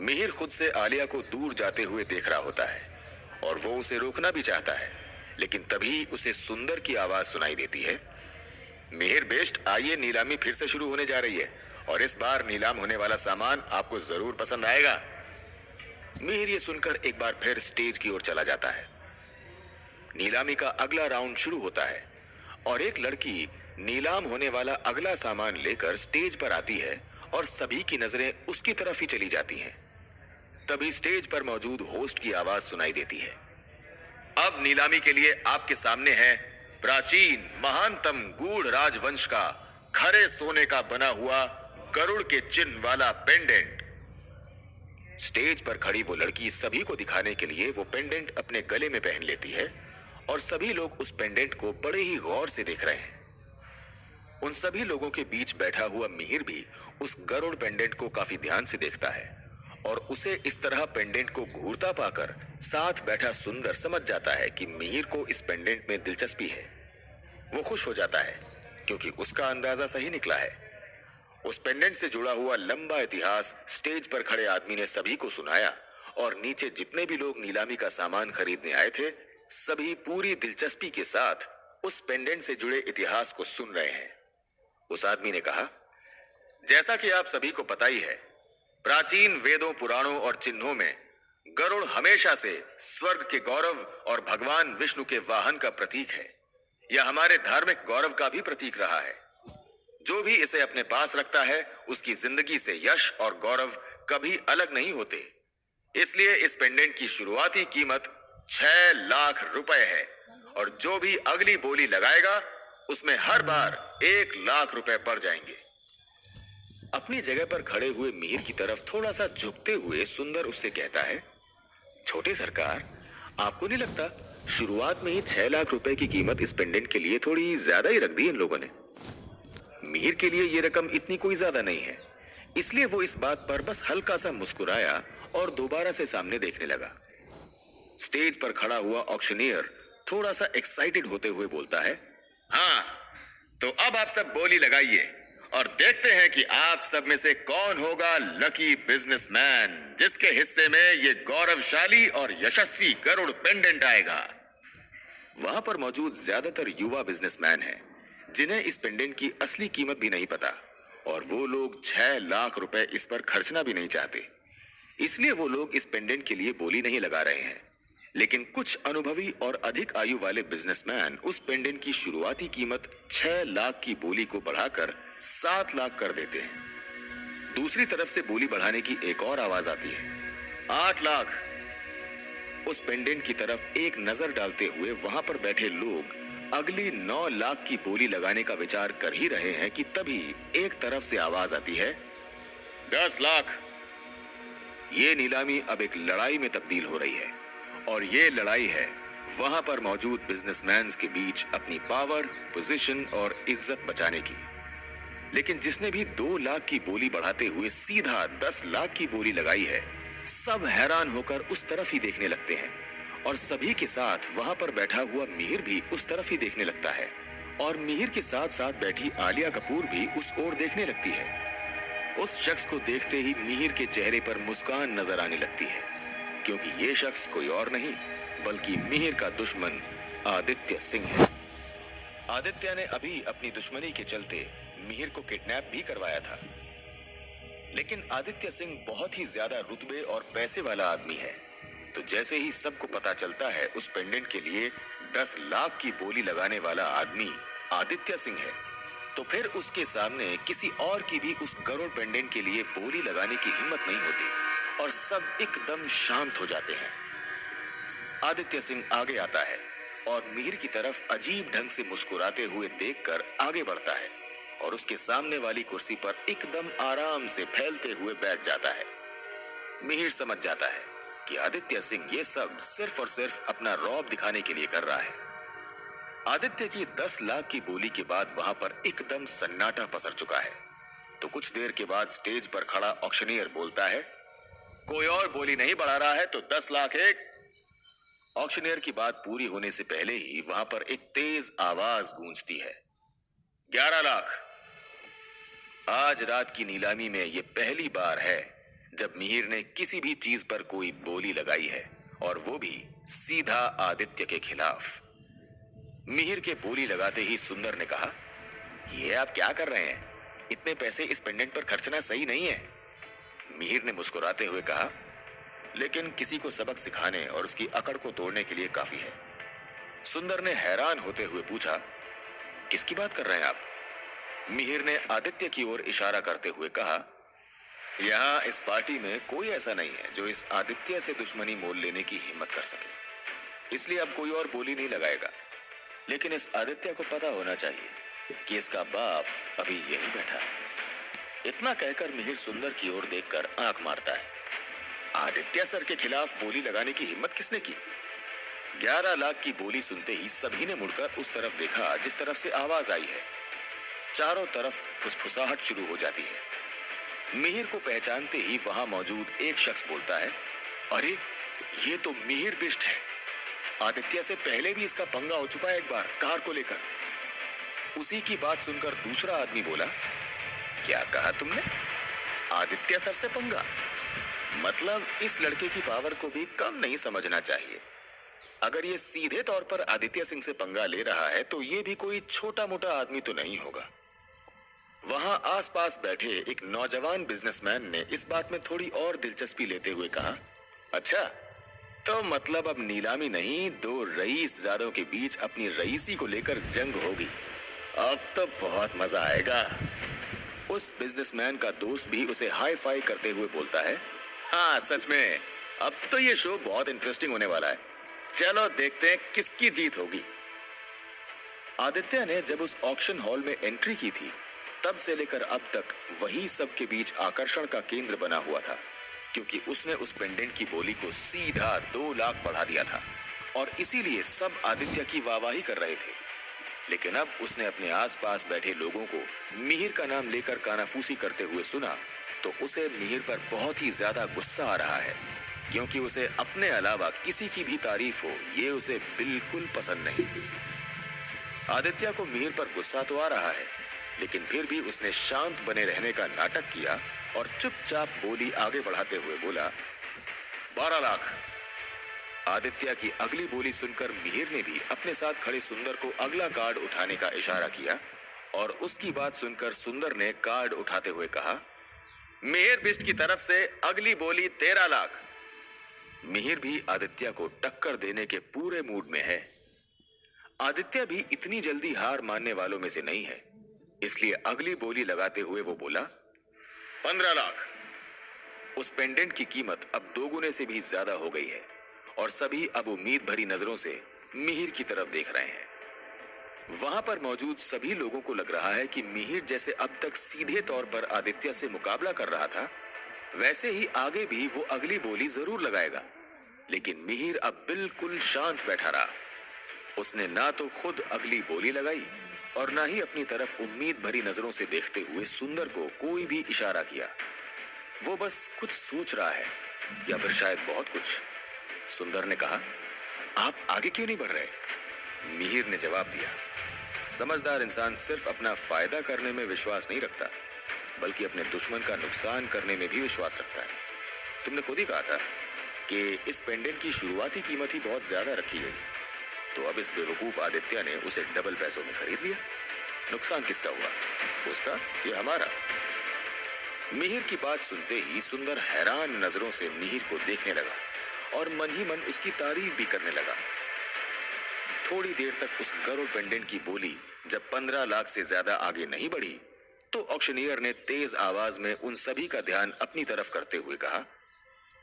मिहिर खुद से आलिया को दूर जाते हुए देख रहा होता है और वो उसे रोकना भी चाहता है, लेकिन तभी उसे सुंदर की आवाज सुनाई देती है। मिहिर बेस्ट, आइए, नीलामी फिर से शुरू होने जा रही है और इस बार नीलाम होने वाला सामान आपको जरूर पसंद आएगा। मिहिर ये सुनकर एक बार फिर स्टेज की ओर चला जाता है। नीलामी का अगला राउंड शुरू होता है और एक लड़की नीलाम होने वाला अगला सामान लेकर स्टेज पर आती है और सभी की नजरें उसकी तरफ ही चली जाती हैं। तभी स्टेज पर मौजूद होस्ट की आवाज सुनाई देती है। अब नीलामी के लिए आपके सामने है प्राचीन महानतम गूढ़ राजवंश का खरे सोने का बना हुआ गरुड़ के चिन्ह वाला पेंडेंट। स्टेज पर खड़ी वो लड़की सभी को दिखाने के लिए वो पेंडेंट अपने गले में पहन लेती है और सभी लोग उस पेंडेंट को बड़े ही गौर से देख रहे हैं। उन सभी लोगों के बीच बैठा हुआ मिहिर भी उस गरुड़ पेंडेंट को काफी ध्यान से देखता है और उसे इस तरह पेंडेंट को घूरता पाकर साथ बैठा सुंदर समझ जाता है कि मिहिर को इस पेंडेंट में दिलचस्पी है। वो खुश हो जाता है क्योंकि उसका अंदाजा सही निकला है। उस पेंडेंट से जुड़ा हुआ लंबा इतिहास स्टेज पर खड़े आदमी ने सभी को सुनाया और नीचे जितने भी लोग नीलामी का सामान खरीदने आए थे सभी पूरी दिलचस्पी के साथ उस पेंडेंट से जुड़े इतिहास को सुन रहे हैं। उस आदमी ने कहा, जैसा कि आप सभी को पता ही है, प्राचीन वेदों, पुराणों और चिन्हों में गरुड़ हमेशा से स्वर्ग के गौरव और भगवान विष्णु के वाहन का प्रतीक है। यह हमारे धार्मिक गौरव का भी प्रतीक रहा है। जो भी इसे अपने पास रखता है उसकी जिंदगी से यश और गौरव कभी अलग नहीं होते। इसलिए इस पेंडेंट की शुरुआती कीमत 6 लाख रुपए है और जो भी अगली बोली लगाएगा उसमें हर बार 1 लाख रुपए पड़ जाएंगे। अपनी जगह पर खड़े हुए मिहिर की तरफ थोड़ा सा झुकते हुए सुंदर उससे कहता है, छोटे सरकार, आपको नहीं लगता शुरुआत में ही 6 लाख रुपए की कीमत इस पेंडेंट के लिए थोड़ी ज्यादा ही रख दी इन लोगों ने? मिहिर के लिए ये रकम इतनी कोई ज्यादा नहीं है, इसलिए वो इस बात पर बस हल्का सा मुस्कुराया और दोबारा से सामने देखने लगा। स्टेज पर खड़ा हुआ ऑक्शनियर थोड़ा सा एक्साइटेड होते हुए बोलता है, हाँ, तो अब आप सब बोली लगाइए और देखते हैं कि आप सब में से कौन होगा लकी बिजनेसमैन जिसके हिस्से में ये गौरवशाली और यशस्वी गरुड़ पेंडेंट आएगा। वहां पर मौजूद ज्यादातर युवा बिजनेसमैन हैं जिन्हें इस पेंडेंट की असली कीमत भी नहीं पता और वो लोग 6 लाख रुपए इस पर खर्चना भी नहीं चाहते। इसलिए वो लोग इस पेंडेंट के लिए बोली नहीं लगा रहे हैं। लेकिन कुछ अनुभवी और अधिक आयु वाले बिजनेसमैन उस पेंडेंट की शुरुआती कीमत 6 लाख की बोली को बढ़ाकर 7 लाख कर देते हैं। दूसरी तरफ से बोली बढ़ाने की एक और आवाज आती है, 8 लाख। उस पेंडेंट की तरफ एक नजर डालते हुए वहां पर बैठे लोग अगली 9 लाख की बोली लगाने का विचार कर ही रहे हैं कि तभी एक तरफ से आवाज आती है, 10 लाख। ये नीलामी अब एक लड़ाई में तब्दील हो रही है और ये लड़ाई है वहां पर मौजूद बिजनेसमैन के बीच अपनी पावर, पोजीशन और इज्जत बचाने की। लेकिन जिसने भी 2 लाख की बोली बढ़ाते हुए सीधा 10 लाख की बोली लगाई है, सब हैरान होकर उस तरफ ही देखने लगते हैं और सभी के साथ वहां पर बैठा हुआ मिहिर भी उस तरफ ही देखने लगता है और मिहिर के साथ साथ बैठी आलिया कपूर भी उस ओर देखने लगती है। उस शख्स को देखते ही मिहिर के चेहरे पर मुस्कान नजर आने लगती है क्योंकि ये शख्स कोई और नहीं बल्कि मिहिर का दुश्मन आदित्य सिंह है। आदित्य ने अभी अपनी दुश्मनी के चलते मिहिर को किडनैप भी करवाया था, लेकिन आदित्य सिंह बहुत ही ज्यादा रुतबे और पैसे वाला आदमी है। तो जैसे ही सबको पता चलता है उस पेंडेंट के लिए 10 लाख की बोली लगाने वाला आदमी आदित्य सिंह है, तो फिर उसके सामने किसी और की भी उस गरुड़ पेंडेंट के लिए बोली लगाने की हिम्मत नहीं होती और सब एकदम शांत हो जाते हैं। आदित्य सिंह आगे आता है और मिहिर की तरफ अजीब ढंग से मुस्कुराते हुए देखकर आगे बढ़ता है और उसके सामने वाली कुर्सी पर एकदम आराम से फैलते हुए बैठ जाता है। मिहिर समझ जाता है कि आदित्य सिंह ये सब सिर्फ और सिर्फ अपना रौब दिखाने के लिए कर रहा है। आदित्य की 10 लाख की बोली के बाद वहां पर एकदम सन्नाटा पसर चुका है। तो कुछ देर के बाद स्टेज पर खड़ा ऑक्शनियर बोलता है, कोई और बोली नहीं बढ़ा रहा है तो 10 लाख एक। ऑक्शनियर की बात पूरी होने से पहले ही वहां पर एक तेज आवाज गूंजती है, 11 लाख। आज रात की नीलामी में यह पहली बार है जब मिहिर ने किसी भी चीज पर कोई बोली लगाई है और वो भी सीधा आदित्य के खिलाफ। मिहिर के बोली लगाते ही सुंदर ने कहा, ये आप क्या कर रहे हैं? इतने पैसे इस पेंडेंट पर खर्चना सही नहीं है। मिहिर ने मुस्कुराते हुए कहा, लेकिन किसी को सबक सिखाने और उसकी अकड़ को तोड़ने के लिए काफी है। सुंदर ने हैरान होते हुए पूछा, किसकी बात कर रहे हैं आप? मिहिर ने आदित्य की ओर इशारा करते हुए कहा, यहाँ इस पार्टी में कोई ऐसा नहीं है जो इस आदित्य से दुश्मनी मोल लेने की हिम्मत कर सके, इसलिए अब कोई और बोली नहीं लगाएगा। लेकिन इस आदित्य को पता होना चाहिए कि इसका बाप अभी यही बैठा है। इतना कहकर मिहिर सुंदर की ओर देखकर आंख मारता है। आदित्य सर के खिलाफ बोली लगाने की हिम्मत किसने की? 11 लाख की बोली सुनते ही सभी ने मुड़कर उस तरफ देखा जिस तरफ से आवाज आई है। चारों तरफ फुसफुसाहट शुरू हो जाती है। मिहिर को पहचानते ही वहां मौजूद एक शख्स बोलता है, अरे ये तो मिहिर बिष्ट है। आदित्य से पहले भी इसका पंगा हो चुका है एक बार कार को लेकर। उसी की बात सुनकर दूसरा आदमी बोला, क्या कहा तुमने? आदित्य सर से पंगा? मतलब इस लड़के की पावर को भी कम नहीं समझना चाहिए। अगर ये सीधे तौर पर आदित्य सिंह से पंगा ले रहा है तो ये भी कोई छोटा मोटा आदमी तो नहीं होगा। वहां आसपास बैठे एक नौजवान बिजनेसमैन ने इस बात में थोड़ी और दिलचस्पी लेते हुए कहा, अच्छा तो मतलब अब नीलामी नहीं, 2 रईसजादों के बीच अपनी रईसी को लेकर जंग होगी। अब तो बहुत मजा आएगा। उस बिजनेसमैन का दोस्त भी उसे हाई फाई करते हुए बोलता है, हाँ सच में अब तो ये शो बहुत इंटरेस्टिंग होने वाला है। चलो देखते हैं किसकी जीत होगी। आदित्य ने जब उस ऑक्शन हॉल में एंट्री की थी तब से लेकर अब तक वही सबके बीच आकर्षण का केंद्र बना हुआ था, क्योंकि उसने उस पेंडेंट की बोली को सीधा 2 लाख बढ़ा दिया था और इसीलिए सब आदित्य की वाहवाही कर रहे थे। लेकिन अब उसने अपने आसपास बैठे लोगों को मिहिर का नाम लेकर कानाफूसी करते हुए सुना तो उसे मिहिर पर बहुत ही ज्यादा गुस्सा आ रहा है, क्योंकि उसे अपने अलावा किसी की भी तारीफ हो ये उसे बिल्कुल पसंद नहीं। आदित्य को मिहिर पर गुस्सा तो आ रहा है, लेकिन फिर भी उसने शांत बने रहने का नाटक किया और चुपचाप बोली आगे बढ़ाते हुए बोला, 12 लाख। आदित्य की अगली बोली सुनकर मिहिर ने भी अपने साथ खड़े सुंदर को अगला कार्ड उठाने का इशारा किया और उसकी बात सुनकर सुंदर ने कार्ड उठाते हुए कहा, मिहिर बिष्ट की तरफ से अगली बोली 13 लाख। मिहिर भी आदित्य को टक्कर देने के पूरे मूड में है। आदित्य भी इतनी जल्दी हार मानने वालों में से नहीं है, इसलिए अगली बोली लगाते हुए वो बोला, 15 लाख। उस पेंडेंट की कीमत अब 2 गुने से भी ज्यादा हो गई है और सभी अब उम्मीद भरी नजरों से मिहिर की तरफ देख रहे हैं। वहां पर मौजूद सभी लोगों को लग रहा है कि मिहिर जैसे अब तक सीधे तौर पर आदित्य से मुकाबला कर रहा था, वैसे ही आगे भी वो अगली बोली जरूर लगाएगा। लेकिन मिहिर अब बिल्कुल शांत बैठा रहा। उसने ना तो खुद अगली बोली लगाई और ना ही अपनी तरफ उम्मीद भरी नजरों से देखते हुए सुंदर को कोई भी इशारा किया। वो बस कुछ सोच रहा है या फिर शायद बहुत कुछ। सुंदर ने कहा, आप आगे क्यों नहीं बढ़ रहे? मिहिर ने जवाब दिया, समझदार इंसान सिर्फ अपना फायदा करने में विश्वास नहीं रखता, बल्कि अपने दुश्मन का नुकसान करने में भी विश्वास रखता है। तुमने खुद ही कहा था कि इस पेंडेंट की शुरुआती कीमत ही बहुत ज्यादा रखी गई, तो अब इस बेवकूफ आदित्य ने उसे डबल पैसों में खरीद लिया। नुकसान किसका हुआ? उसका या हमारा? मिहिर की बात सुनते ही सुंदर हैरान नजरों से मिहिर को देखने लगा और मन ही मन उसकी तारीफ भी करने लगा। थोड़ी देर तक उस गरुड़ पेंडेंट की बोली जब 15 लाख से ज्यादा आगे नहीं बढ़ी तो ऑक्शनियर ने तेज आवाज में उन सभी का ध्यान अपनी तरफ करते हुए कहा,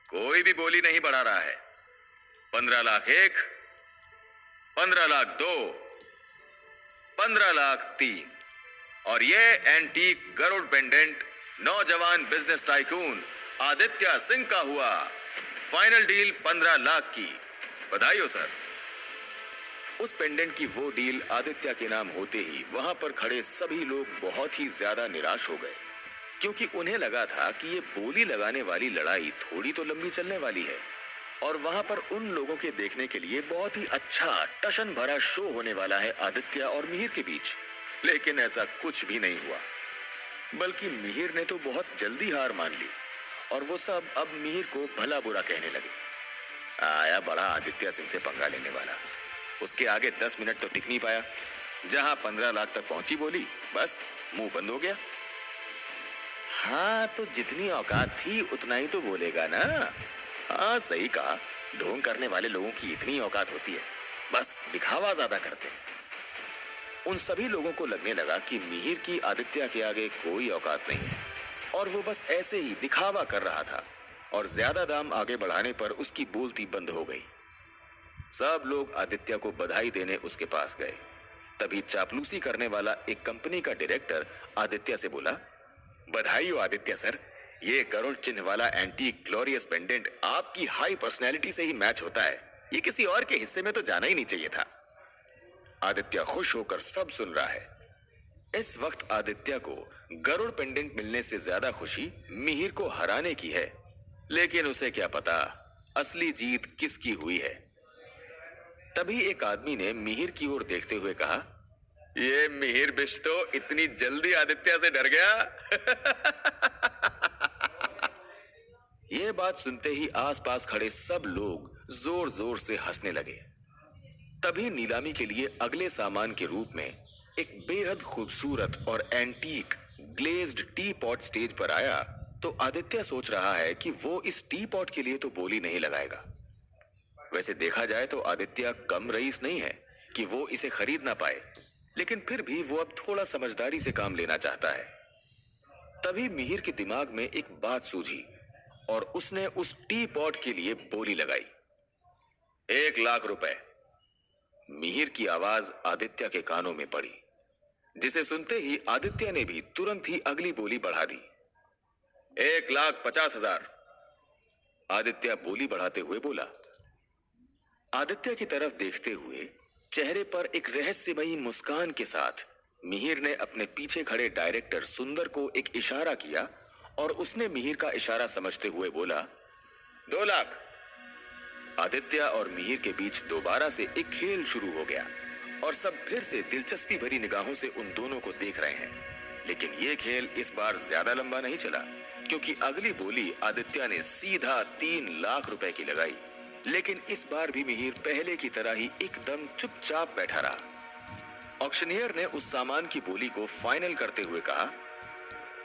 कोई भी बोली नहीं बढ़ा रहा है। 15 लाख 1, 15 लाख 2, 15 लाख 3 और ये एंटीक गरुड़ पेंडेंट नौजवान बिजनेस टाइकून आदित्य सिंह का हुआ। फाइनल डील 15 लाख की। बधाई हो सर। उस पेंडेंट की वो डील आदित्य के नाम होते ही वहां पर खड़े सभी लोग बहुत ही ज्यादा निराश हो गए, क्योंकि उन्हें लगा था कि ये बोली लगाने वाली लड़ाई थोड़ी तो लंबी चलने वाली है और वहां पर उन लोगों के देखने के लिए बहुत ही अच्छा टशन भरा शो होने वाला है आदित्य और मिहिर के बीच। लेकिन ऐसा कुछ भी नहीं हुआ, बल्कि मिहिर ने तो बहुत जल्दी हार मान ली और वो सब अब मिहिर को भला बुरा कहने लगे। आया बड़ा आदित्य सिंह से पंगा लेने वाला, उसके आगे 10 मिनट तो टिक नहीं पाया। जहां 15 लाख तक पहुंची बोली, बस मुंह बंद हो गया। हाँ तो जितनी औकात थी उतना ही तो बोलेगा ना। हाँ सही कहा, ढोंग करने वाले लोगों की इतनी औकात होती है, बस दिखावा ज्यादा करते हैं। उन सभी लोगों को लगने लगा कि मिहिर की आदित्य के आगे कोई औकात नहीं है और वो बस ऐसे ही दिखावा कर रहा था, और ज्यादा दाम आगे बढ़ाने पर उसकी बोलती बंद हो गई। सब लोग आदित्य को बधाई देने उसके पास गए। तभी चापलूसी करने वाला एक कंपनी का डायरेक्टर आदित्य से बोला, बधाई हो आदित्य सर, ये गरुड़ चिन्ह वाला एंटीक ग्लोरियस पेंडेंट आपकी हाई पर्सनैलिटी से ही मैच होता है। ये किसी और के हिस्से में तो जाना ही नहीं चाहिए था। आदित्य खुश होकर सब सुन रहा है। इस वक्त आदित्य को गरुड़ पेंडेंट मिलने से ज्यादा खुशी मिहिर को हराने की है, लेकिन उसे क्या पता असली जीत किसकी हुई है। तभी एक आदमी ने मिहिर की ओर देखते हुए कहा, ये मिहिर बिष्ट तो इतनी जल्दी आदित्य से डर गया। ये बात सुनते ही आसपास खड़े सब लोग जोर जोर से हंसने लगे। तभी नीलामी के लिए अगले सामान के रूप में एक बेहद खूबसूरत और antique glazed T pot stage पर आया, तो आदित्य सोच रहा है कि वो इस टी पॉट के लिए तो बोली नहीं लगाएगा। वैसे देखा जाए तो आदित्य कम रईस नहीं है कि वो इसे खरीद ना पाए, लेकिन फिर भी वो अब थोड़ा समझदारी से काम लेना चाहता है। तभी मिहिर के दिमाग में एक बात सूझी और उसने उस टी पॉट के लिए बोली लगाई, 1 लाख रुपए। मिहिर की आवाज आदित्य के कानों में पड़ी, जिसे सुनते ही आदित्य ने भी तुरंत ही अगली बोली बढ़ा दी, 1,50,000। आदित्य बोली बढ़ाते हुए बोला। आदित्य की तरफ देखते हुए चेहरे पर एक रहस्यमयी मुस्कान के साथ मिहिर ने अपने पीछे खड़े डायरेक्टर सुंदर को एक इशारा किया और उसने मिहिर का इशारा समझते हुए बोला, 2 लाख। आदित्य और मिहिर के बीच दोबारा से एक खेल शुरू हो गया और सब फिर से दिलचस्पी भरी निगाहों से उन दोनों को देख रहे हैं। लेकिन ये खेल इस बार ज्यादा लंबा नहीं चला, क्योंकि अगली बोली आदित्य ने सीधा 3 लाख रुपए की लगाई। लेकिन इस बार भी मिहिर पहले की तरह ही एकदम चुपचाप बैठा रहा। ऑक्शनियर ने उस सामान की बोली को फाइनल करते हुए कहा,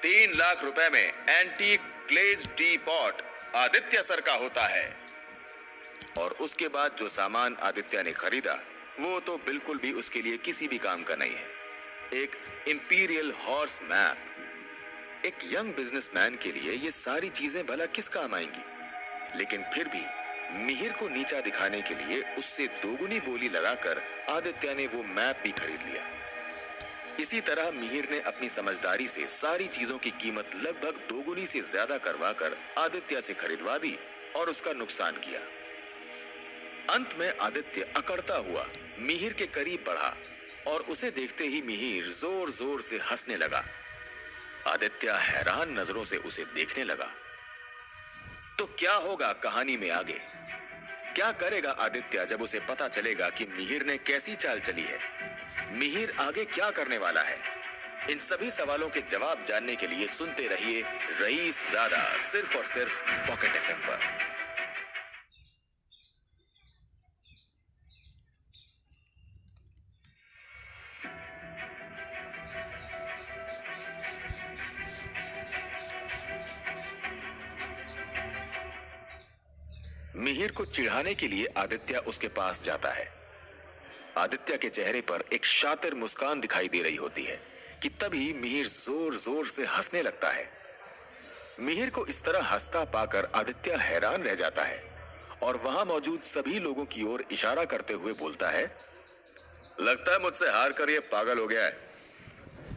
3 लाख रुपए में antique glazed T pot Aditya sir का होता है। और उसके बाद जो सामान आदित्य ने खरीदा वो तो बिल्कुल भी उसके लिए किसी भी काम का नहीं है। एक इंपीरियल हॉर्स मैप। एक यंग बिजनेसमैन के लिए ये सारी चीजें भला किस काम आएंगी, लेकिन फिर भी मिहिर को नीचा दिखाने के लिए उससे दोगुनी बोली लगाकर आदित्य ने वो मैप भी खरीद लिया। इसी तरह मिहिर ने अपनी समझदारी से सारी चीजों की कीमत लगभग दोगुनी से ज्यादा करवाकर आदित्य से खरीदवा दी और उसका नुकसान किया। अंत में आदित्य अकड़ता हुआ मिहिर के करीब बढ़ा और उसे देखते ही मिहिर जोर जोर से हंसने लगा। आदित्य हैरान नजरों से उसे देखने लगा। तो क्या होगा कहानी में आगे? क्या करेगा आदित्य जब उसे पता चलेगा कि मिहिर ने कैसी चाल चली है? मिहिर आगे क्या करने वाला है? इन सभी सवालों के जवाब जानने के लिए सुनते रहिए रईस ज़ादा, सिर्फ और सिर्फ पॉकेट एफएम पर। मिहिर को चिढ़ाने के लिए आदित्य उसके पास जाता है। आदित्य के चेहरे पर एक शातिर मुस्कान दिखाई दे रही होती है कि तभी मिहिर जोर जोर से हंसने लगता है। मिहिर को इस तरह हंसता पाकर आदित्य हैरान रह जाता है और वहां मौजूद सभी लोगों की ओर इशारा करते हुए बोलता है, लगता है मुझसे हार कर ये पागल हो गया है।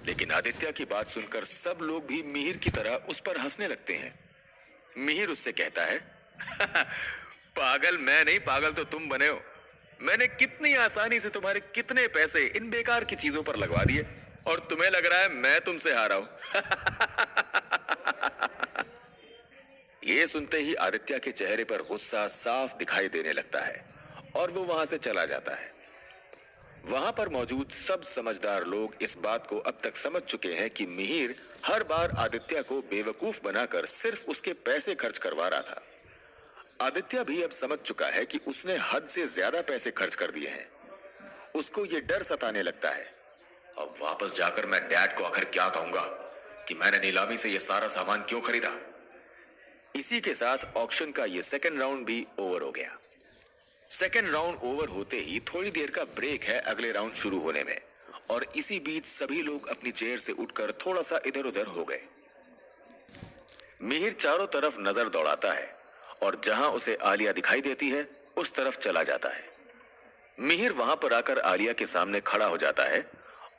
लेकिन आदित्य की बात सुनकर सब लोग भी मिहिर की तरह उस पर हंसने लगते हैं। मिहिर उससे कहता है, पागल मैं नहीं, पागल तो तुम बने हो। मैंने कितनी आसानी से तुम्हारे कितने पैसे इन बेकार की चीजों पर लगवा दिए और तुम्हें लग रहा है मैं तुमसे हारा हूं। ये सुनते ही आदित्य के चेहरे पर गुस्सा साफ दिखाई देने लगता है और वो वहां से चला जाता है। वहां पर मौजूद सब समझदार लोग इस बात को अब तक समझ चुके हैं कि मिहिर हर बार आदित्य को बेवकूफ बनाकर सिर्फ उसके पैसे खर्च करवा रहा था। आदित्य भी अब समझ चुका है कि उसने हद से ज्यादा पैसे खर्च कर दिए हैं। उसको ये डर सताने लगता है, अब वापस जाकर मैं डैड को आखिर क्या कहूंगा कि मैंने नीलामी से ये सारा सामान क्यों खरीदा। इसी के साथ ऑक्शन का ये सेकंड राउंड भी ओवर हो गया। सेकंड राउंड ओवर होते ही थोड़ी देर का ब्रेक है अगले राउंड शुरू होने में, और इसी बीच सभी लोग अपनी चेयर से उठकर थोड़ा सा इधर उधर हो गए। मिहिर चारों तरफ नजर दौड़ाता है और जहां उसे आलिया दिखाई देती है उस तरफ चला जाता है। मिहिर वहां पर आकर आलिया के सामने खड़ा हो जाता है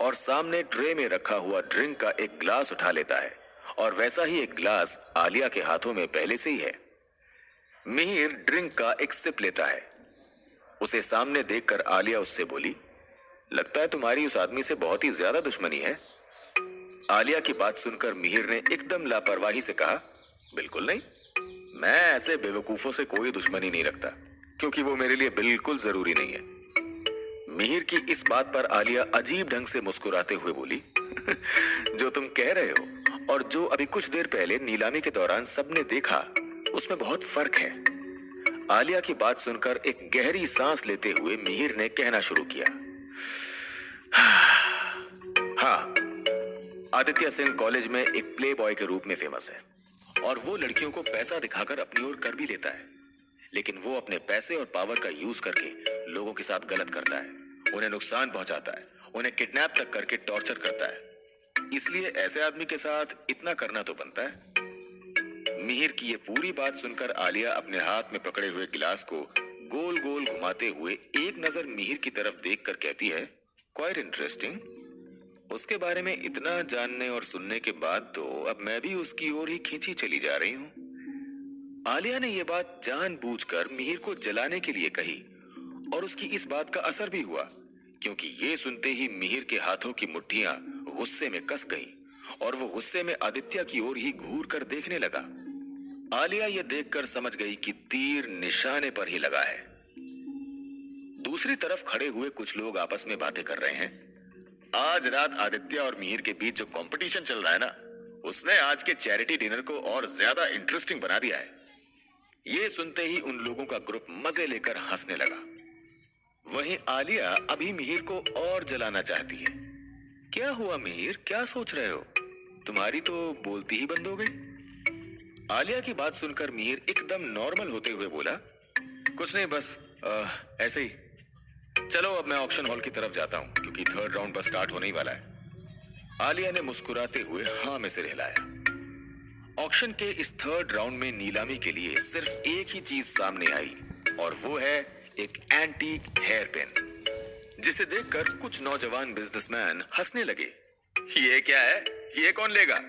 और सामने ट्रे में रखा हुआ ड्रिंक का एक ग्लास उठा लेता है, और वैसा ही एक ग्लास आलिया के हाथों में पहले से ही है। मिहिर ड्रिंक का एक सिप लेता है। उसे सामने देखकर आलिया उससे बोली, लगता है तुम्हारी उस आदमी से बहुत ही ज्यादा दुश्मनी है। आलिया की बात सुनकर मिहिर ने एकदम लापरवाही से कहा, बिल्कुल नहीं, मैं ऐसे बेवकूफों से कोई दुश्मनी नहीं रखता, क्योंकि वो मेरे लिए बिल्कुल जरूरी नहीं है। मिहिर की इस बात पर आलिया अजीब ढंग से मुस्कुराते हुए बोली, जो तुम कह रहे हो और जो अभी कुछ देर पहले नीलामी के दौरान सबने देखा, उसमें बहुत फर्क है। आलिया की बात सुनकर एक गहरी सांस लेते हुए मिहिर ने कहना शुरू किया, हाँ, आदित्य सिंह कॉलेज में एक प्ले बॉय के रूप में फेमस है और वो लड़कियों को पैसा दिखाकर अपनी ओर कर भी लेता है, लेकिन वो अपने पैसे और पावर का यूज करके लोगों के साथ गलत करता है, उन्हें नुकसान पहुंचाता है, उन्हें किडनैप तक करके टॉर्चर करता है। इसलिए ऐसे आदमी के साथ इतना करना तो बनता है। मिहिर की ये पूरी बात सुनकर आलिया अपने हाथ में पकड़े हुए गिलास को गोल गोल घुमाते हुए एक नजर मिहिर की तरफ देखकर कहती है, क्वाइट इंटरेस्टिंग। उसके बारे में इतना जानने और सुनने के बाद तो अब मैं भी उसकी ओर ही खींची चली जा रही हूँ। आलिया ने यह बात जानबूझकर मिहिर को जलाने के लिए कही, और उसकी इस बात का असर भी हुआ, क्योंकि ये सुनते ही मिहिर के हाथों की मुट्ठियां गुस्से में कस गईं और वो गुस्से में आदित्य की ओर ही घूर कर देखने लगा। आलिया ये देखकर समझ गई कि तीर निशाने पर ही लगा है। दूसरी तरफ खड़े हुए कुछ लोग आपस में बातें कर रहे हैं। आज रात आदित्य और मिहिर के बीच जो कंपटीशन चल रहा है ना, उसने आज के चैरिटी डिनर को और ज्यादा इंटरेस्टिंग बना दिया है। ये सुनते ही उन लोगों का ग्रुप मजे लेकर हंसने लगा। वहीं आलिया अभी मिहिर को और जलाना चाहती है। क्या हुआ मिहिर, क्या सोच रहे हो? तुम्हारी तो बोलती ही बंद हो गई। आलिया की बात सुनकर मिहिर एकदम नॉर्मल होते हुए बोला, कुछ नहीं, बस ऐसे ही। चलो अब मैं ऑक्शन हॉल की तरफ जाता हूँ, क्योंकि थर्ड राउंड बस स्टार्ट होने ही वाला है। आलिया ने मुस्कुराते हुए हाँ में सिर हिलाया। ऑक्शन के इस थर्ड राउंड में नीलामी के लिए सिर्फ एक ही चीज सामने आई, और वो है एक एंटीक हेयर पिन, जिसे देखकर कुछ नौजवान बिजनेसमैन हंसने लगे। ये क्या है, ये कौन लेगा?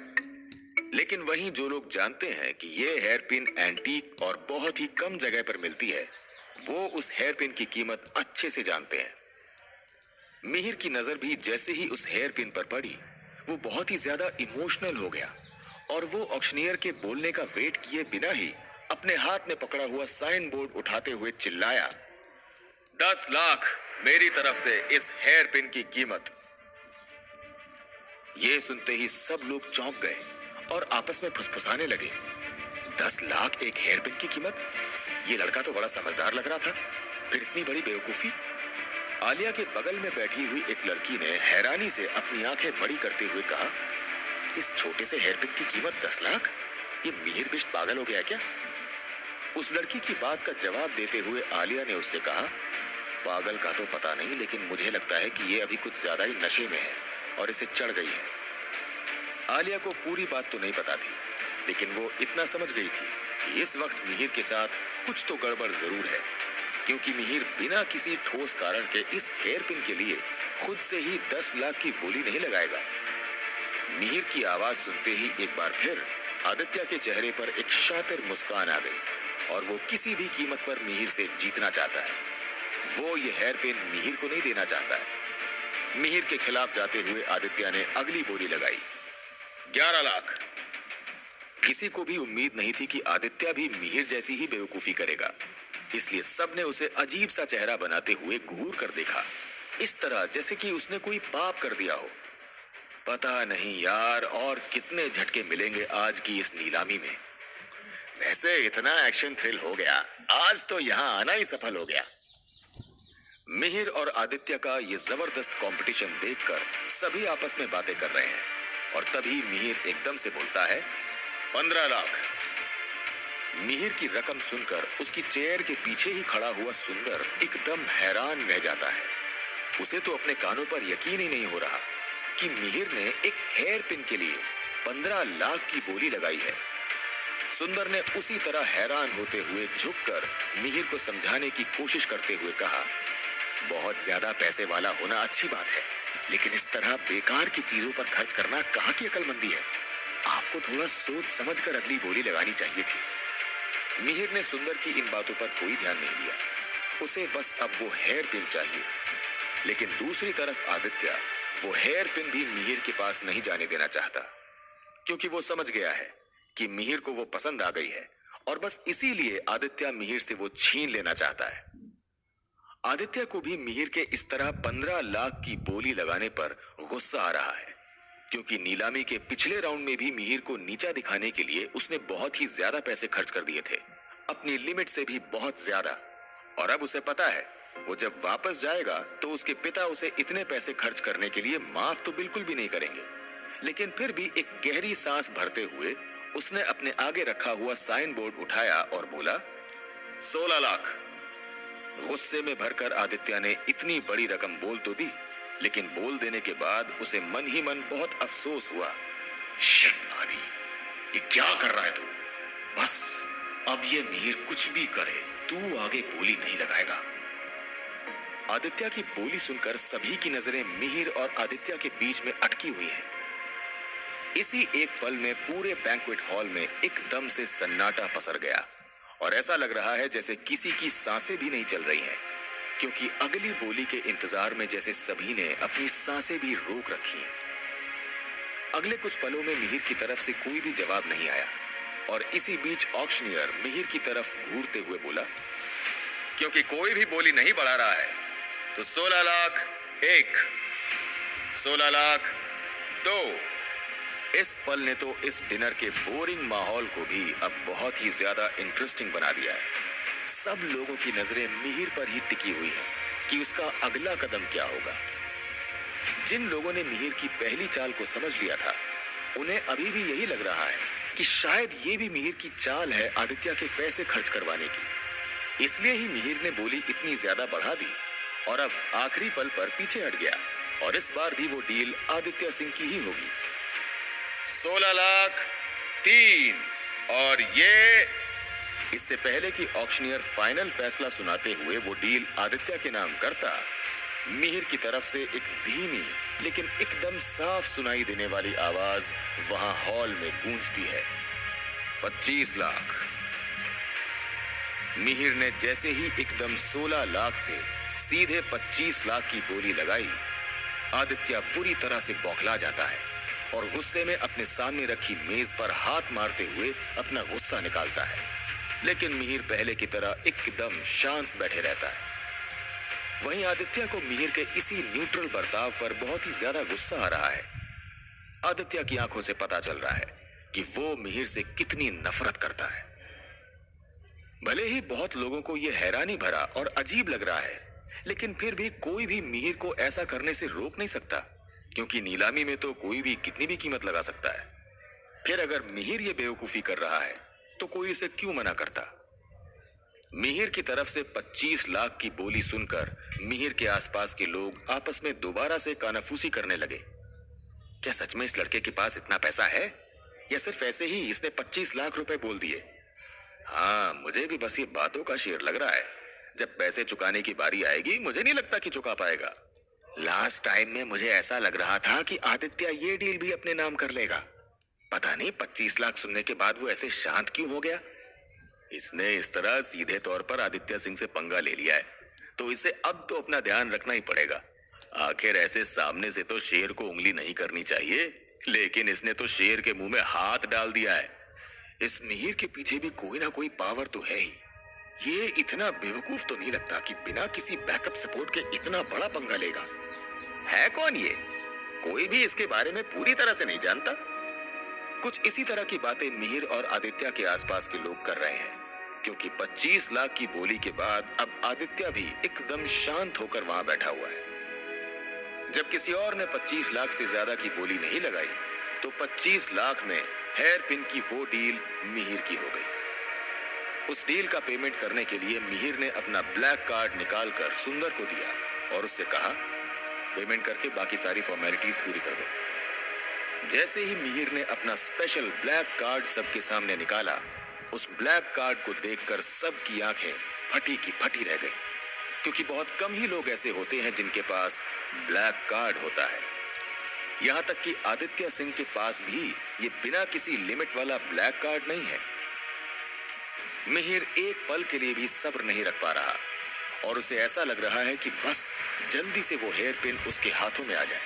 लेकिन वहीं जो लोग जानते हैं कि ये हेयर पिन एंटीक और बहुत ही कम जगह पर मिलती है, वो उस हेयर पिन की कीमत अच्छे से जानते हैं। मिहिर की नजर भी जैसे ही उस हेयर पिन पर पड़ी, वो बहुत ही ज्यादा इमोशनल हो गया, और वो ऑक्शनियर के बोलने का वेट किए बिना ही अपने हाथ में पकड़ा हुआ साइन बोर्ड उठाते हुए चिल्लाया, 10 लाख मेरी तरफ से इस हेयर पिन की कीमत। ये सुनते ही सब लोग चौंक गए और आपस में फुसफुसाने लगे। 10 लाख एक हेयर पिन की कीमत? ये लड़का तो बड़ा समझदार लग रहा था, फिर इतनी बड़ी बेवकूफी। आलिया के बगल में बैठी हुई एक लड़की ने हैरानी से अपनी आंखें बड़ी करते हुए कहा, इस छोटे से हेयर पिन की कीमत 10 लाख? ये मिहिर बिष्ट पागल हो गया क्या? उस लड़की की बात का जवाब देते हुए आलिया ने उससे कहा, पागल का तो पता नहीं, लेकिन मुझे लगता है कि ये अभी कुछ ज्यादा ही नशे में है और इसे चढ़ गई है। आलिया को पूरी बात तो नहीं पता थी, लेकिन वो इतना समझ गई थी कि इस वक्त मिहिर के साथ कुछ तो गड़बड़ जरूर है, क्योंकि मिहिर बिना किसी ठोस कारण के इस हेयर पिन के लिए खुद से ही 10 लाख की बोली नहीं लगाएगा। मिहिर की आवाज सुनते ही एक बार फिर आदित्य के चेहरे पर एक शातिर मुस्कान आ गई, और वो किसी भी कीमत पर मिहिर से जीतना चाहता है। वो ये हेयर पिन मिहिर को नहीं देना चाहता है। मिहिर के खिलाफ जाते हुए आदित्य ने अगली बोली लगाई, 11 लाख। किसी को भी उम्मीद नहीं थी कि आदित्य भी मिहिर जैसी ही बेवकूफी करेगा, इसलिए सबने उसे अजीब सा चेहरा बनाते हुए घूर कर देखा। इस तरह जैसे कि उसने कोई पाप कर दिया हो। पता नहीं यार और कितने झटके मिलेंगे आज की इस नीलामी में। वैसे इतना एक्शन थ्रिल हो गया, आज तो यहाँ आना ही सफल हो गया। मिहिर और आदित्य का ये जबरदस्त कंपटीशन देखकर सभी आपस में बातें कर रहे हैं और तभी मिहिर एकदम से बोलता है, 15 लाख। मिहिर की रकम सुनकर उसकी चेयर के पीछे ही खड़ा हुआ सुंदर एकदम हैरान रह जाता है। उसे तो अपने कानों पर यकीन ही नहीं हो रहा कि मिहिर ने एक हेयर पिन के लिए 15 लाख की बोली लगाई है। सुंदर ने उसी तरह हैरान होते हुए झुककर मिहिर को समझाने की कोशिश करते हुए कहा, बहुत ज्यादा पैसे वाला होना अच्छी बात है, लेकिन इस तरह बेकार की चीजों पर खर्च करना कहाँ की अक्लमंदी है। आपको थोड़ा सोच समझकर अगली बोली लगानी चाहिए थी। मिहिर ने सुंदर की इन बातों पर कोई ध्यान नहीं दिया। उसे बस अब वो हेयर पिन चाहिए। लेकिन दूसरी तरफ आदित्य वो हेयर पिन भी मिहिर के पास नहीं जाने देना चाहता, क्योंकि वो समझ गया है कि मिहिर को वो पसंद आ गई है और बस इसीलिए आदित्य मिहिर से वो छीन लेना चाहता है। आदित्य को भी मिहिर के इस तरह 15 लाख की बोली लगाने पर गुस्सा आ रहा है, क्योंकि नीलामी के पिछले राउंड में भी मिहिर को नीचा दिखाने के लिए उसने बहुत ही ज्यादा पैसे खर्च कर दिए थे, अपनी लिमिट से भी बहुत ज्यादा। और अब उसे पता है वो जब वापस जाएगा तो उसके पिता उसे इतने पैसे खर्च करने के लिए माफ तो बिल्कुल भी नहीं करेंगे। लेकिन फिर भी एक गहरी सांस भरते हुए उसने अपने आगे रखा हुआ साइन बोर्ड उठाया और बोला, 16 लाख। गुस्से में भरकर आदित्य ने इतनी बड़ी रकम बोल तो दी, लेकिन बोल देने के बाद उसे मन ही मन बहुत अफसोस हुआ। शिट आदि, ये क्या कर रहा है तू? बस अब ये मिहिर कुछ भी करे, तू आगे बोली नहीं लगाएगा। आदित्य की बोली सुनकर सभी की नजरें मिहिर और आदित्य के बीच में अटकी हुई हैं। इसी एक पल में पूरे बैंक्वेट हॉल में एकदम से सन्नाटा पसर गया और ऐसा लग रहा है जैसे किसी की सांसें भी नहीं चल रही हैं, क्योंकि अगली बोली के इंतजार में जैसे सभी ने अपनी सांसें भी रोक रखी हैं। अगले कुछ पलों में मिहिर की तरफ से कोई भी जवाब नहीं आया और इसी बीच ऑक्शनियर मिहिर की तरफ घूरते हुए बोला, क्योंकि कोई भी बोली नहीं बढ़ा रहा है तो 16 लाख 1, 16 लाख 2। इस पल ने तो इस डिनर के बोरिंग माहौल को भी अब बहुत ही ज्यादा इंटरेस्टिंग बना दिया है। सब लोगों की नजरें मिहिर पर ही टिकी हुई हैं कि उसका अगला कदम क्या होगा। जिन लोगों ने मिहिर की पहली चाल को समझ लिया था, उन्हें अभी भी यही लग रहा है कि शायद ये भी मिहिर की चाल है आदित्य के पैसे खर्च करवाने की। इसलिए ही मिहिर ने बोली इतनी ज्यादा बढ़ा दी और अब आखिरी पल पर पीछे हट गया और इस बार भी वो डील आदित्य सिंह की ही होगी। 16 लाख 3। और ये इससे पहले कि ऑक्शनियर फाइनल फैसला सुनाते हुए वो डील आदित्य के नाम करता, मिहिर की तरफ से एक धीमी लेकिन एकदम साफ सुनाई देने वाली आवाज वहां हॉल में गूंजती है, 25 लाख। मिहिर ने जैसे ही एकदम 16 लाख से सीधे 25 लाख की बोली लगाई, आदित्य पूरी तरह से बौखला जाता है और गुस्से में अपने सामने रखी मेज पर हाथ मारते हुए अपना गुस्सा निकालता है। लेकिन मिहिर पहले की तरह एकदम शांत बैठे रहता है। वहीं आदित्य को मिहिर के इसी न्यूट्रल बर्ताव पर बहुत ही ज्यादा गुस्सा आ रहा है। आदित्य की आंखों से पता चल रहा है कि वो मिहिर से कितनी नफरत करता है। भले ही बहुत लोगों को यह हैरानी भरा और अजीब लग रहा है, लेकिन फिर भी कोई भी मिहिर को ऐसा करने से रोक नहीं सकता, क्योंकि नीलामी में तो कोई भी कितनी भी कीमत लगा सकता है। फिर अगर मिहिर ये बेवकूफी कर रहा है तो कोई इसे क्यों मना करता? मिहिर की तरफ से 25 लाख की बोली सुनकर मिहिर के आसपास के लोग आपस में दोबारा से कानाफूसी करने लगे। क्या सच में इस लड़के के पास इतना पैसा है, या सिर्फ ऐसे ही इसने 25 लाख रुपए बोल दिए? हाँ, मुझे भी बस ये बातों का शेर लग रहा है। जब पैसे चुकाने की बारी आएगी मुझे नहीं लगता कि चुका पाएगा। लास्ट टाइम में मुझे ऐसा लग रहा था कि आदित्य ये डील भी अपने नाम कर लेगा। पता नहीं 25 लाख सुनने के बाद वो ऐसे शांत क्यों हो गया। इसने इस तरह सीधे तौर पर आदित्य सिंह से पंगा ले लिया है, तो इसे अब तो अपना ध्यान रखना ही पड़ेगा। आखिर ऐसे सामने से तो शेर को उंगली नहीं करनी चाहिए, लेकिन इसने तो शेर के मुंह में हाथ डाल दिया है। इस मिहिर के पीछे भी कोई ना कोई पावर तो है ही। ये इतना बेवकूफ तो नहीं लगता कि बिना किसी बैकअप सपोर्ट के इतना बड़ा पंगा लेगा। है कौन ये? कोई भी इसके बारे में पूरी तरह से नहीं जानता। कुछ इसी तरह की बातें मिहिर और आदित्य के आसपास के लोग कर रहे हैं, क्योंकि 25 लाख की बोली के बाद अब आदित्य भी एकदम शांत होकर वहां बैठा हुआ है। जब किसी और ने 25 लाख से ज्यादा की बोली नहीं लगाई, तो 25 लाख में हेयर पिन की वो डील मिहिर की हो गई। उस डील का पेमेंट करने के लिए मिहिर ने अपना ब्लैक कार्ड निकालकर सुंदर को दिया और उससे कहा, पेमेंट करके बाकी सारी फॉर्मेलिटीज पूरी कर दो। जैसे ही मिहिर ने अपना स्पेशल ब्लैक कार्ड सबके सामने निकाला, उस ब्लैक कार्ड को देखकर सबकी आंखें फटी की फटी रह गई, क्योंकि बहुत कम ही लोग ऐसे होते हैं जिनके पास ब्लैक कार्ड होता है। यहां तक कि आदित्य सिंह के पास भी ये बिना किसी लिमिट वाला ब्लैक कार्ड नहीं है। मिहिर एक पल के लिए भी सब्र नहीं रख पा रहा और उसे ऐसा लग रहा है कि बस जल्दी से वो हेयर पिन उसके हाथों में आ जाए।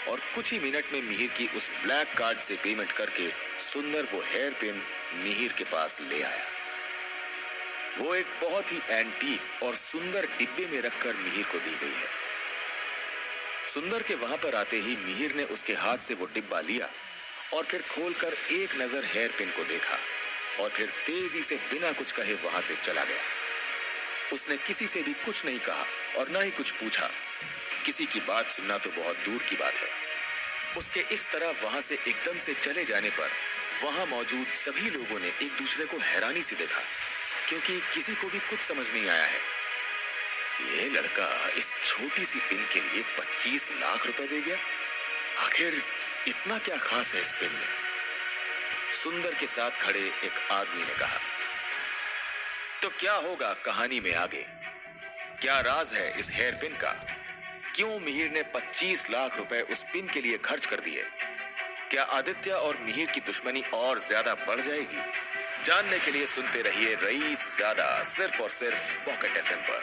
और कुछ ही मिनट में मिहिर की उस ब्लैक कार्ड से पेमेंट करके सुंदर वो हेयर पिन मिहिर के पास ले आया। वो एक बहुत ही एंटीक और सुंदर डिब्बे में रखकर मिहिर को दी गई है। सुंदर के वहां पर आते ही मिहिर ने उसके हाथ से वो डिब्बा लिया और फिर खोलकर एक नजर हेयर पिन को देखा और फिर तेजी से बिना कुछ कहे वहां से चला गया। उसने किसी से भी कुछ नहीं कहा और ना ही कुछ पूछा। किसी की बात सुनना तो बहुत दूर की बात है। उसके इस तरह वहां से एकदम से चले जाने पर वहां मौजूद सभी लोगों ने एक दूसरे को हैरानी से देखा, क्योंकि किसी को भी कुछ समझ नहीं आया है। ये लड़का इस छोटी सी पिन के लिए 25 लाख रुपए दे गया। आखिर इतना क्या खास है इस पिन में? सुंदर के साथ खड़े एक आदमी ने कहा। तो क्या होगा कहानी में आगे? क्या राज है इस हेयर पिन का? क्यों मिहिर ने 25 लाख रुपए उस पिन के लिए खर्च कर दिए? क्या आदित्य और मिहिर की दुश्मनी और ज्यादा बढ़ जाएगी? जानने के लिए सुनते रहिए रईस ज्यादा, सिर्फ और सिर्फ पॉकेट एफएम पर।